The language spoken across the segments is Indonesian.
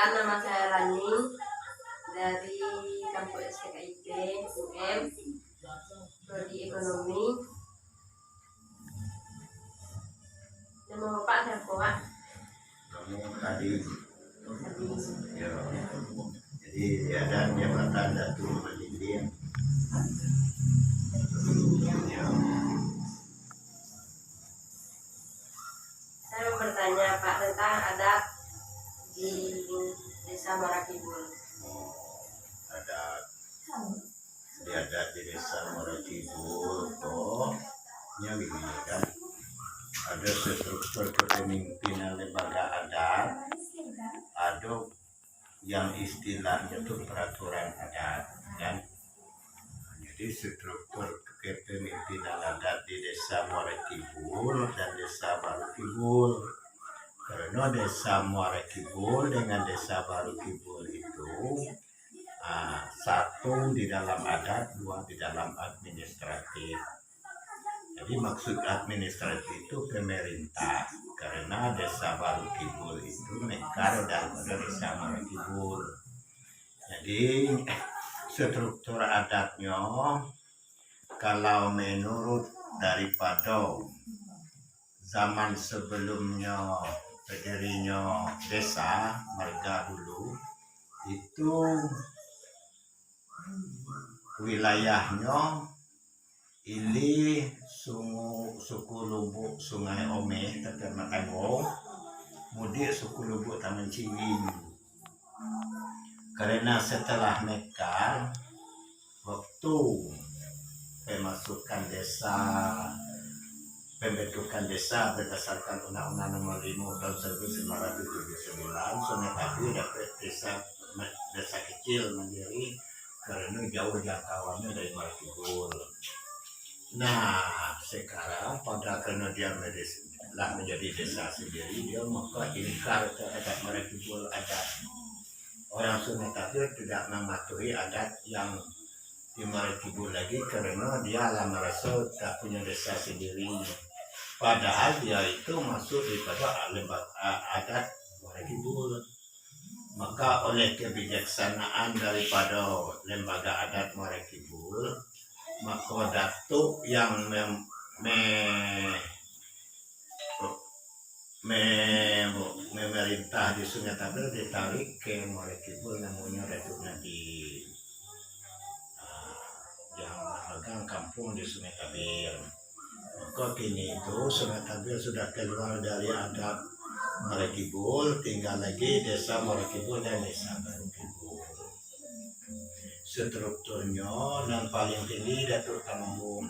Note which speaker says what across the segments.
Speaker 1: Perkenalkan, nama saya Rani dari kampus STKIP UM, Prodi Ekonomi. Nama Bapak siapa, Pak?
Speaker 2: Kamu tadi
Speaker 1: Tadi.
Speaker 2: ya, jadi ada jabatan Datuk Maninding. Ya,
Speaker 1: Saya mau bertanya Pak tentang adat di Desa Marakibul.
Speaker 2: adat di Desa Marakibul nya begini kan, ada struktur kepemimpinan lembaga adat, ada yang istilahnya itu peraturan adat kan. Jadi struktur kepemimpinan adat di Desa Muara Kidul dan Desa Baru Kidul. Karena Desa Muara Kidul dengan Desa Baru Kidul itu satu di dalam adat, dua di dalam administratif. Jadi maksud administratif itu pemerintah, karena Desa Baru Kidul itu mekar daripada Desa Muara Kidul. Jadi struktur adatnya kalau menurut daripada zaman sebelumnya berdirinya desa marga dulu itu wilayahnya ini suku Lubuk Sungai Ome Teterma Tanggong, kemudian suku Lubuk Taman Cingin. Karena setelah mekar waktu pembentukan desa berdasarkan Undang-Undang Nomor 5 Tahun 1979, Sungai Tadu dapat desa kecil mandiri karena jauh jangkauannya dari Marakibul. Nah sekarang pada karena dia menjadi desa sendiri, dia maka ingkar terhadap Marakibul adat. Orang Sungai Tadu tidak mematuhi adat yang di Marakibul lagi karena dia merasa tak punya desa sendiri. Padahal dia itu masuk daripada lembaga adat Marakibul. Maka oleh kebijaksanaan daripada lembaga adat Marakibul, maka datuk yang memerintah di Sungai Tadu ditarik ke Marakibul, namanya Datuk Nadim yang memegang kampung di Sungai Tabir. Maka kini itu Sungai Tabir sudah keluar dari adat Marakibul, tinggal lagi Desa Marakibul dan Desa Baru Kidul. Strukturnya yang paling tinggi Datuk Temanggung.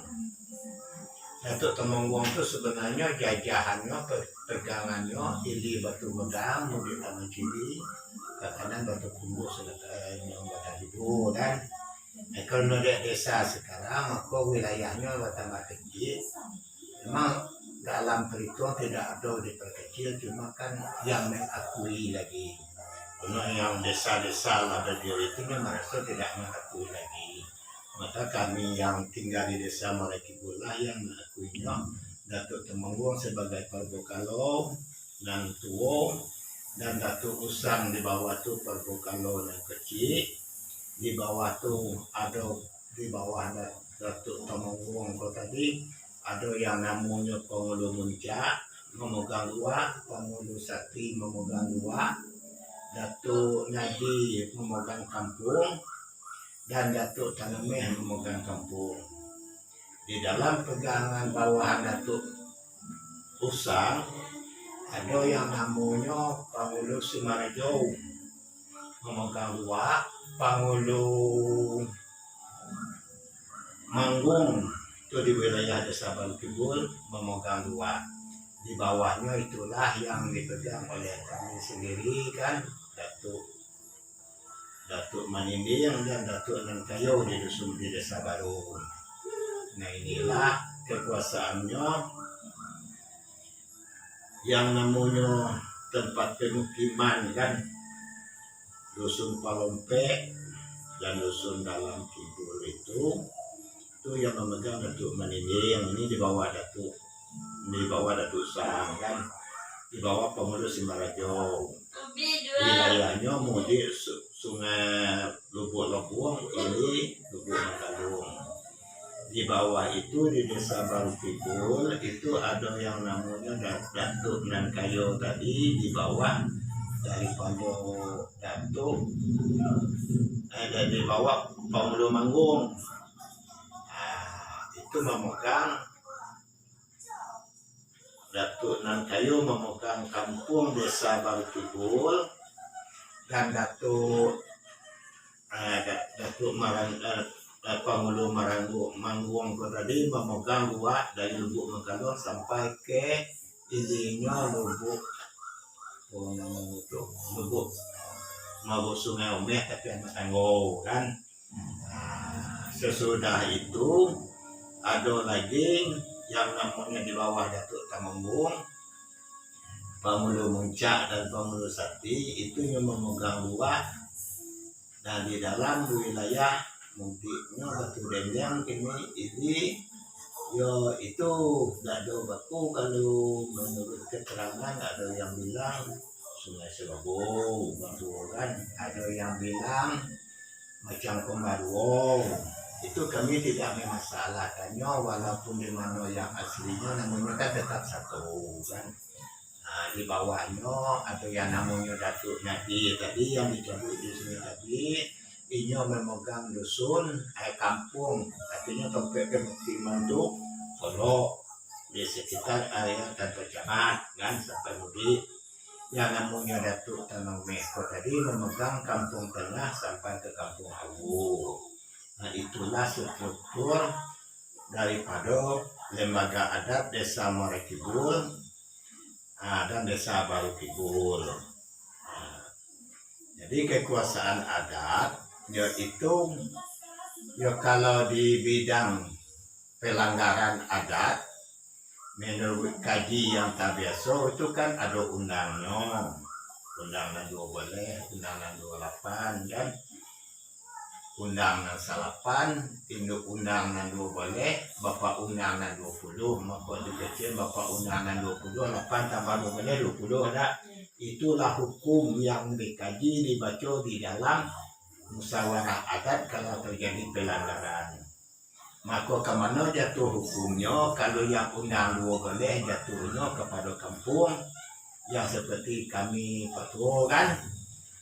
Speaker 2: Datuk Temanggung itu sebenarnya jajahannya, pegangannya Ili Batu Godang, Mudi Taman Cili, ke kanan Batu Kumbu, selatan yang Batu Hidu dan kalau desa sekarang maka wilayahnya tambah kecil. Memang dalam perhitungan tidak ada diperkecil, cuma kan yang mengakui lagi. Karena yang desa-desa ada diri itu merasa tidak mengakui lagi. Maka kami yang tinggal di Desa Marakibul lah yang mengakuinya. Datuk Temanggung sebagai Parbokalo dan Tuo, dan Datuk Usang di bawah itu Parbokalo dan kecil. Di bawah tuh ada di bawah Datuk Temanggung tadi ada yang namanya Pengulu Muncak memegang dua, Pengulu Sakti memegang dua, Datuk Nadi memegang kampung, dan Datuk Tanameh memegang kampung. Di dalam pegangan bawahan Datuk Usang ada yang namanya Pengulu Sumarejo memegang dua, Pangulu Manggung itu di wilayah Desa Baru Kidul memegang dua. Di bawahnya itulah yang dipegang oleh kami sendiri kan, Datuk Maninding dan Datuk Nangkayo di dusun di Desa Baru. Nah inilah kekuasaannya yang namanya tempat pemukiman kan, Dusun Palompe dan Dusun Dalam Kidul itu yang memegang Datuk Maninding. Ini di bawah Datuk Usang kan. di bawah Pemulu Simarajo. Wilayahnya mudi sungai Lubuk Lebuang ini Lubuk Makalung. Di bawah itu di Desa Baru Kidul itu ada yang namanya Datuk Nan Kayo tadi di bawah daripada Datuk ada di bawah Pemulu Manggung. Itu memegang Datuk Nan Kayo memegang kampung Desa Baru Kidul dan Datuk Pemulu Manggung tadi memegang luak dari Lubuk Makalung sampai ke ininya Lubuk Sungai Omeh tapi anak Tanggo kan. Sesudah itu ada lagi yang namanya di bawah Datuk Temenggung, Pemulu Muncak dan Pemulu Sakti itu yang memegang luak dan di dalam wilayah mungkinnya Batu Dendang ini yo itu tidak ada baku. Kalau menurut keterangan ada yang bilang Sungai Serobo kan, ada yang bilang macam Kombaruo. Itu kami tidak memasalahkannya walaupun di mana yang aslinya namanya kan tetap satu kan. Di bawahnya ada yang namanya Datuk Nadi tadi yang dicabut di sini tadi. Ini memegang dusun, kampung, artinya tempat pemukiman itu Pondok di sekitar area Tanpa Camat kan sampai mudik. Yang namanya Datuk Tanang Meko tadi memegang kampung tengah sampai ke kampung Awu. Nah itulah struktur daripada lembaga adat Desa Muara Kidul dan Desa Baru Kidul. Jadi kekuasaan adat yaitu kalau di bidang pelanggaran adat menurut kaji yang tak biasa itu kan ada undangnya, undangan 2 boleh, undangan 28 kan, undangan 8, induk undangan 2 boleh, bapak undangan 20, maka dikecil bapak undangan 20, 8 tambah 2 boleh 20 ada. Itulah hukum yang dikaji dibaca di dalam musyawarah adat kalau terjadi pelanggaran. Maka kemana jatuh hukumnya? Kalau yang undang 2 boleh jatuhnya kepada kampung yang seperti kami Patua kan,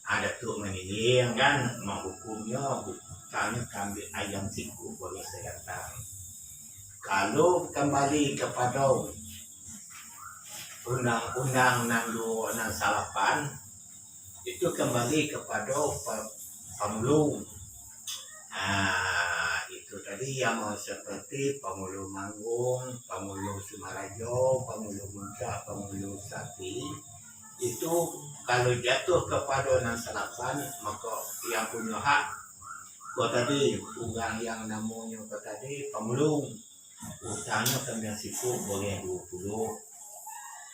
Speaker 2: ada tuh mengiling kan, menghukumnya misalnya kambing ayam siku boleh saya katakan. Kalau kembali kepada undang-undang 628 itu kembali kepada Pemulu. Itu tadi yang seperti Pemulu Manggung, Pemulu Simarajo, Pemulu Muncak, Pemulu Sakti. Itu kalau jatuh kepada 628 maka yang punya hak tadi ugang yang namanya tadi Pemulu. Utangnya kami siku boleh 20.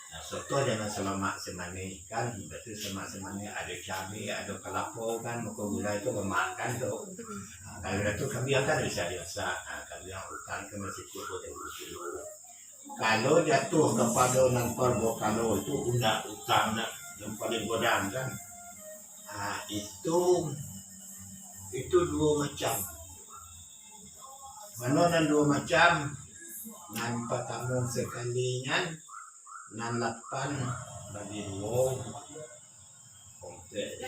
Speaker 2: Nah, soto jangan selamak semani kan, berarti selamak semani ada cabai, ada kelapa kan, maka gula itu memakan tuh. Kalau itu kami akan bisa biasa, kami yang utang ke siku boleh 20. Kalau jatuh kepada nampar kalau itu undang utang yang paling godang kan, itu 2 macam. Mana dan 2 macam, nampak tamu sekalinya. 68 bagi 2 komplit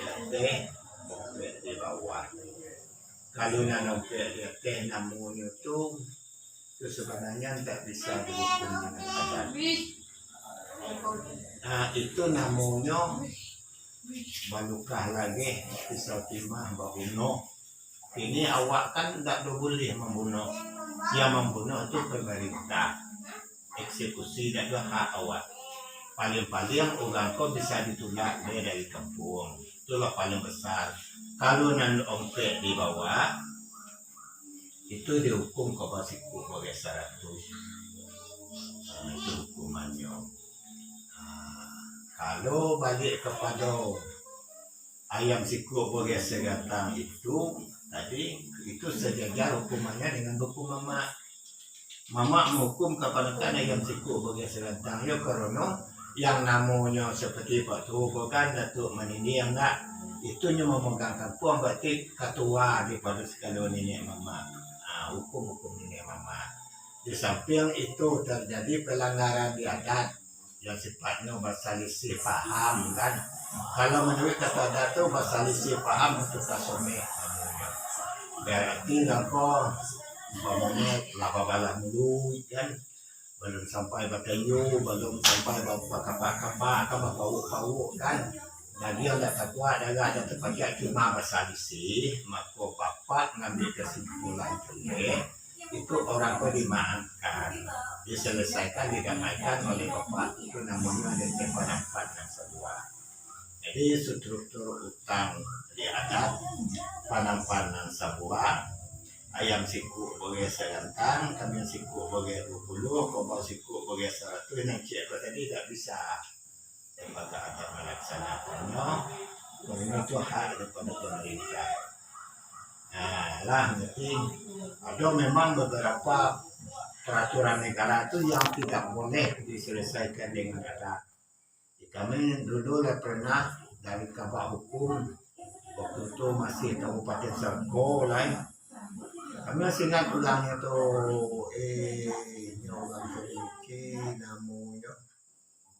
Speaker 2: di bawah. Kalau komplit di namanya itu sebenarnya tidak bisa dihukum dengan adat. Itu namanya balukah lagi pisau timah bahuno. Ini awak kan tidak boleh membunuh. Yang membunuh itu pemerintah. Eksekusi dan hak awak. Paling-paling orang kau bisa ditolak dari kampung. Itulah paling besar. Kalau nan ongkek di bawah itu dihukum ke basiku sebagai 100. Itu hukumannya. Kalau balik kepada ayam siku sebagai segatang itu tadi itu sejajar hukumannya dengan buku Mama menghukum kepada ayam siku sebagai segatang ya karena yang namanya seperti Pak Tuhu kan Datuk Manini yang nak itu cuma memegang kampung berarti ketua daripada sekalian nenek mama. Hukum-hukum nenek mama. Di samping itu terjadi pelanggaran di adat yang sifatnya berselisih paham kan. Kalau menurut kata adat itu berselisih paham untuk kasome. Berarti langkah umpamanya laba balah mulu kan, belum sampai batayu, belum sampai bawa kapal-kapal, kan bau-bau kan. Dan dia tak kuat darah dan terpakai cuma berselisih, maka bapak ngambil kesimpulan itu orang kau dimaafkan, diselesaikan, didamaikan oleh bapak. Itu namanya ada pendapat yang sebuah. Jadi struktur utang di adat panang-panang sebuah, ayam siku bagai serantang, kambing siku bagai 20, kobau siku bagai 100. Nanti aku tadi tak bisa lembaga adat melaksanakannya. Karena itu hak daripada pemerintah. Nah, lah nanti ada memang beberapa peraturan negara itu yang tidak boleh diselesaikan dengan adat. Kami dulu pernah dari Kabak Hukum waktu itu masih Kabupaten Serko lain. Kami masih ingat ulangnya tuh orang Teriki namanya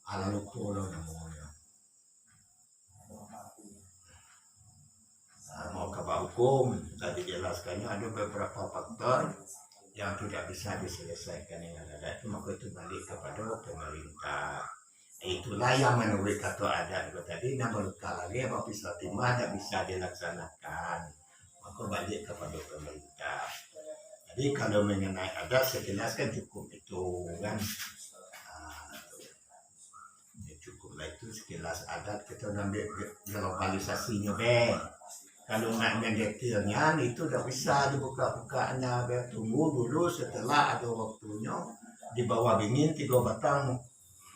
Speaker 2: ala lupa namanya. Mau Kabak Hukum tadi jelaskannya ada beberapa faktor yang tidak bisa diselesaikan dengan adat, maka itu balik kepada pemerintah. Itulah yang menurut kata adat tadi, namun lagi apa bisa timah tidak bisa dilaksanakan, maka balik kepada pemerintah. Jadi kalau mengenai adat sekilas kan cukup itu kan, cukuplah itu sekilas adat. Kita ambil globalisasinya be. Kalau nak detailnya itu tidak bisa dibuka-bukaannya, tunggu dulu setelah ada waktunya di bawah dingin 3 batang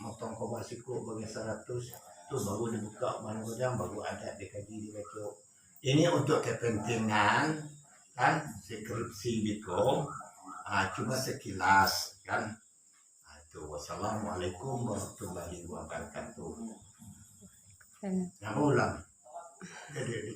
Speaker 2: motong kobasiku bagi 100 itu baru dibuka mana godang, baru ada dikaji di baca. Ini untuk kepentingan kan skripsi biko, cuma sekilas kan. Itu wassalamualaikum warahmatullahi wabarakatuh. Nah ulang jadi